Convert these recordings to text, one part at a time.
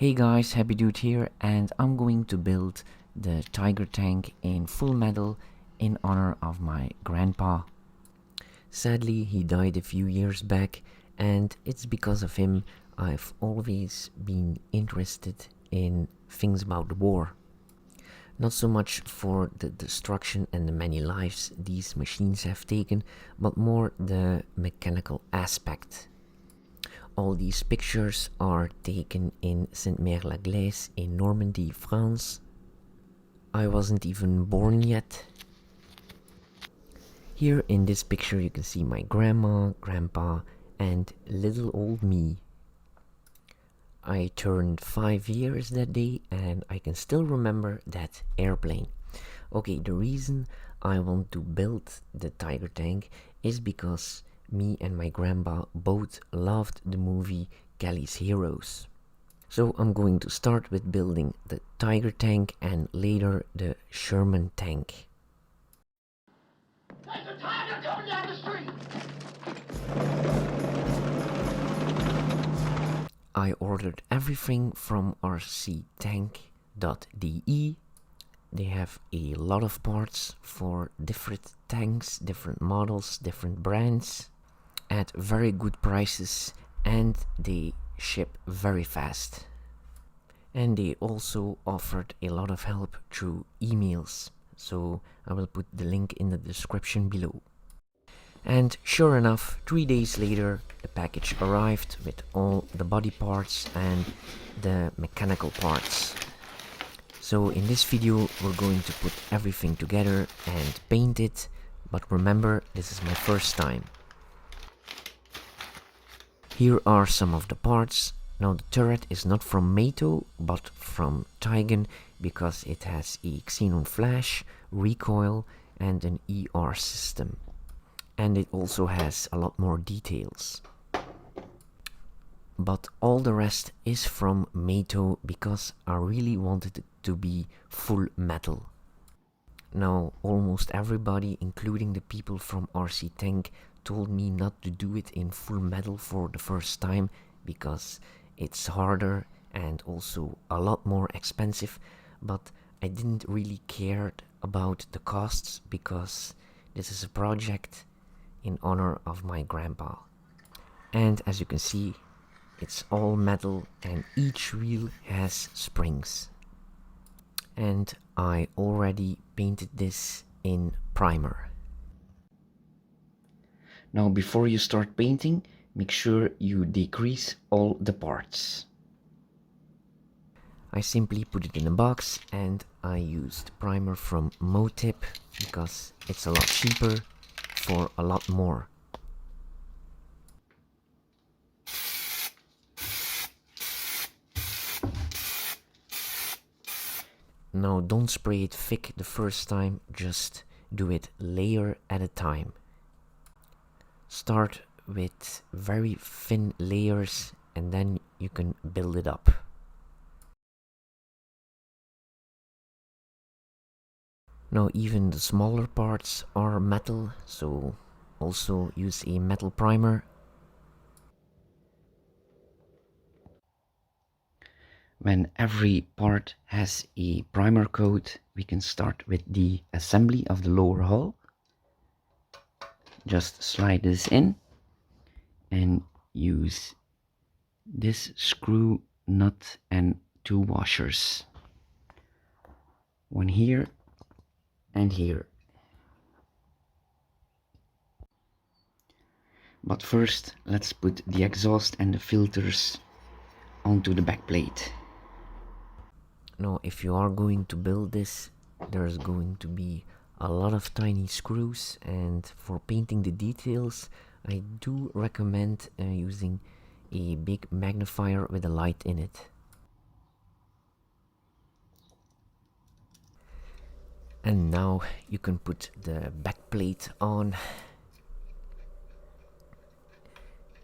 Hey guys, Happy Dude here, and I'm going to build the Tiger tank in full metal in honor of my grandpa. Sadly, he died a few years back, and it's because of him I've always been interested in things about the war. Not so much for the destruction and the many lives these machines have taken, but more the mechanical aspect. All these pictures are taken in Saint-Mère-la-Glaise in Normandy, France. I wasn't even born yet. Here in this picture you can see my grandma, grandpa, and little old me. I turned 5 years that day and I can still remember that airplane. Okay, the reason I want to build the Tiger tank is because me and my grandpa both loved the movie Kelly's Heroes. So I'm going to start with building the Tiger tank and later the Sherman tank. There's a tiger coming down the street! I ordered everything from rctank.de. They have a lot of parts for different tanks, different models, different brands at very good prices, and they ship very fast. And they also offered a lot of help through emails, so I will put the link in the description below. And sure enough, 3 days later the package arrived with all the body parts and the mechanical parts. So in this video we're going to put everything together and paint it, but remember, this is my first time. Here are some of the parts. Now the turret is not from Mato but from Tigan because it has a xenon flash, recoil and an ER system. And it also has a lot more details. But all the rest is from Mato because I really wanted it to be full metal. Now almost everybody, including the people from RC Tank, told me not to do it in full metal for the first time because it's harder and also a lot more expensive, but I didn't really care about the costs because this is a project in honor of my grandpa. And as you can see, it's all metal and each wheel has springs. And I already painted this in primer. Now before you start painting, make sure you decrease all the parts. I simply put it in a box and I used primer from Motip because it's a lot cheaper for a lot more. Now don't spray it thick the first time, just do it layer at a time. Start with very thin layers and then you can build it up. Now even the smaller parts are metal, so also use a metal primer. When every part has a primer coat, we can start with the assembly of the lower hull. Just slide this in and use this screw, nut and 2 washers. One here and here. But first, let's put the exhaust and the filters onto the backplate. Now, if you are going to build this, there's going to be a lot of tiny screws, and for painting the details, I do recommend using a big magnifier with a light in it. And now you can put the backplate on,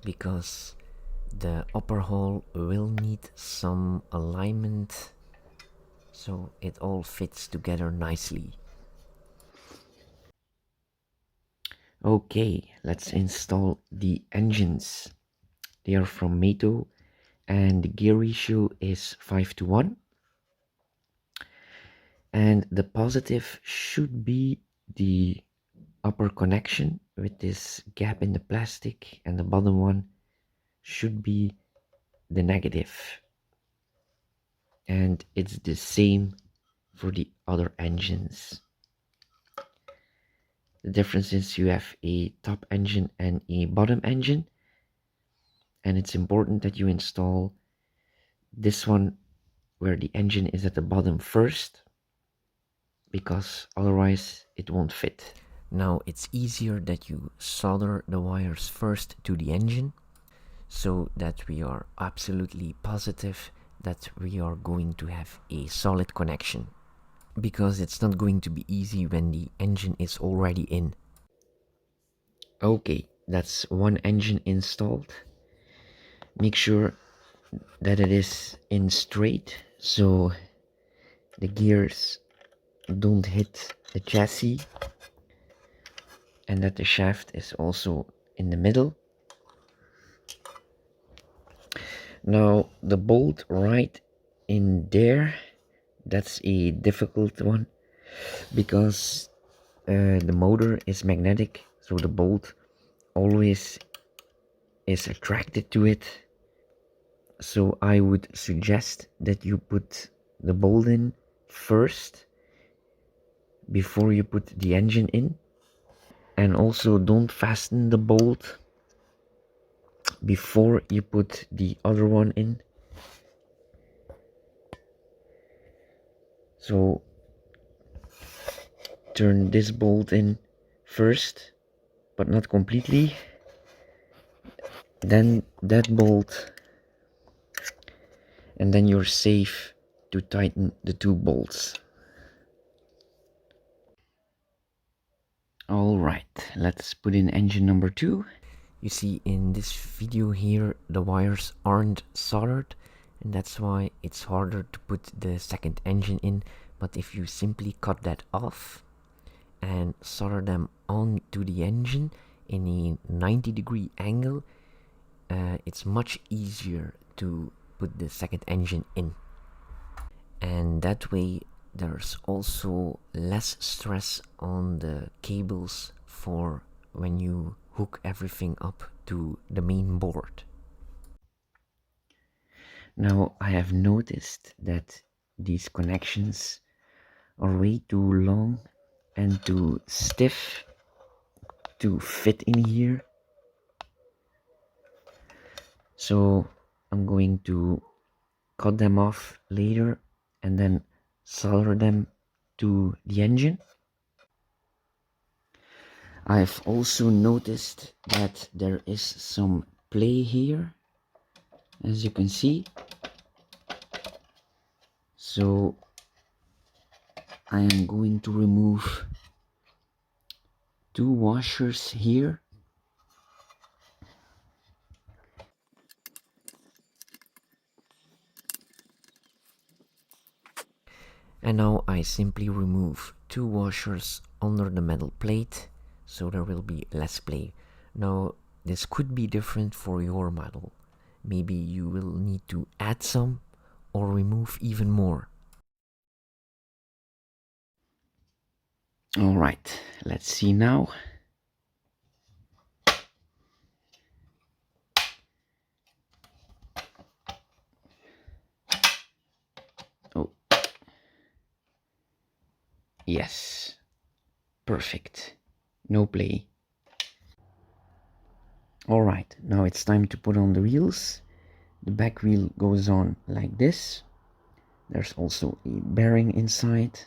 because the upper hull will need some alignment so it all fits together nicely. Okay, let's install the engines. They are from Mato and the gear ratio is 5:1. And the positive should be the upper connection with this gap in the plastic, and the bottom one should be the negative. And it's the same for the other engines. The difference is you have a top engine and a bottom engine, and it's important that you install this one where the engine is at the bottom first, because otherwise it won't fit. Now it's easier that you solder the wires first to the engine, so that we are absolutely positive that we are going to have a solid connection, because it's not going to be easy when the engine is already in. Okay, that's one engine installed. Make sure that it is in straight, so the gears don't hit the chassis, and that the shaft is also in the middle. Now the bolt right in there, that's a difficult one, because the motor is magnetic, so the bolt always is attracted to it. So I would suggest that you put the bolt in first before you put the engine in, and also don't fasten the bolt before you put the other one in. So turn this bolt in first, but not completely, then that bolt, and then you're safe to tighten the two bolts. Alright, let's put in engine number 2. You see in this video here the wires aren't soldered, and that's why it's harder to put the second engine in. But if you simply cut that off and solder them onto the engine in a 90-degree angle, it's much easier to put the second engine in. And that way there's also less stress on the cables for when you hook everything up to the main board. Now I have noticed that these connections are way too long and too stiff to fit in here, so I'm going to cut them off later and then solder them to the engine. I've also noticed that there is some play here, as you can see. So I am going to remove 2 washers here. And now I simply remove 2 washers under the metal plate, so there will be less play. Now this could be different for your model. Maybe you will need to add some or remove even more. Alright, let's see now. Oh, yes, perfect, no play. Alright, now it's time to put on the wheels. The back wheel goes on like this. There's also a bearing inside.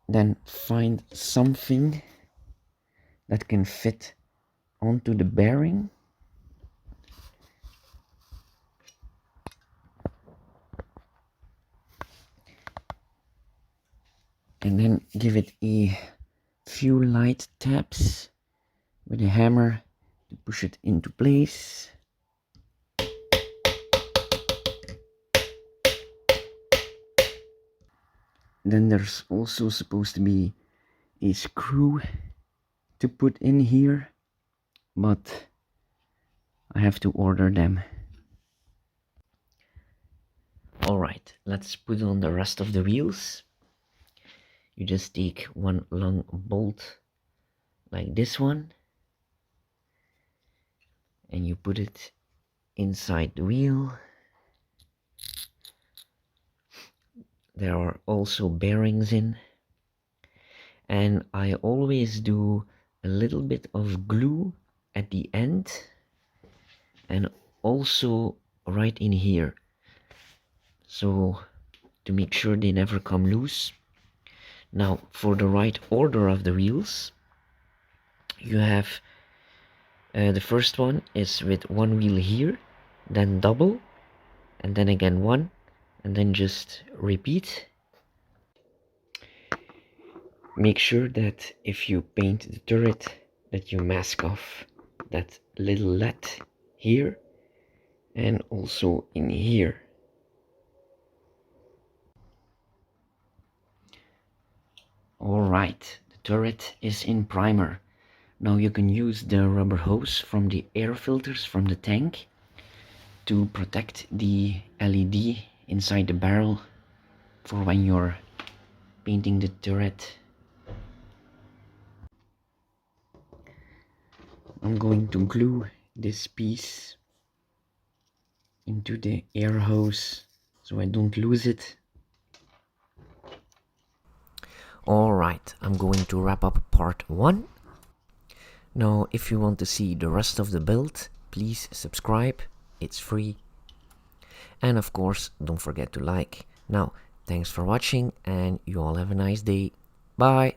Then find something that can fit onto the bearing. And then give it a few light taps with a hammer to push it into place. Then there's also supposed to be a screw to put in here. but I have to order them. Alright, let's put on the rest of the wheels. You just take one long bolt like this one and you put it inside the wheel. There are also bearings in, and I always do a little bit of glue at the end and also right in here, so to make sure they never come loose. Now for the right order of the wheels, you have the first one is with one wheel here, then double, and then again one, and then just repeat. Make sure that if you paint the turret that you mask off that little LED here and also in here. Alright, the turret is in primer. Now you can use the rubber hose from the air filters from the tank to protect the LED inside the barrel for when you're painting the turret. I'm going to glue this piece into the air hose so I don't lose it. Alright, I'm going to wrap up part 1. Now if you want to see the rest of the build, please subscribe, it's free. And of course, don't forget to like. Now, thanks for watching and you all have a nice day. Bye!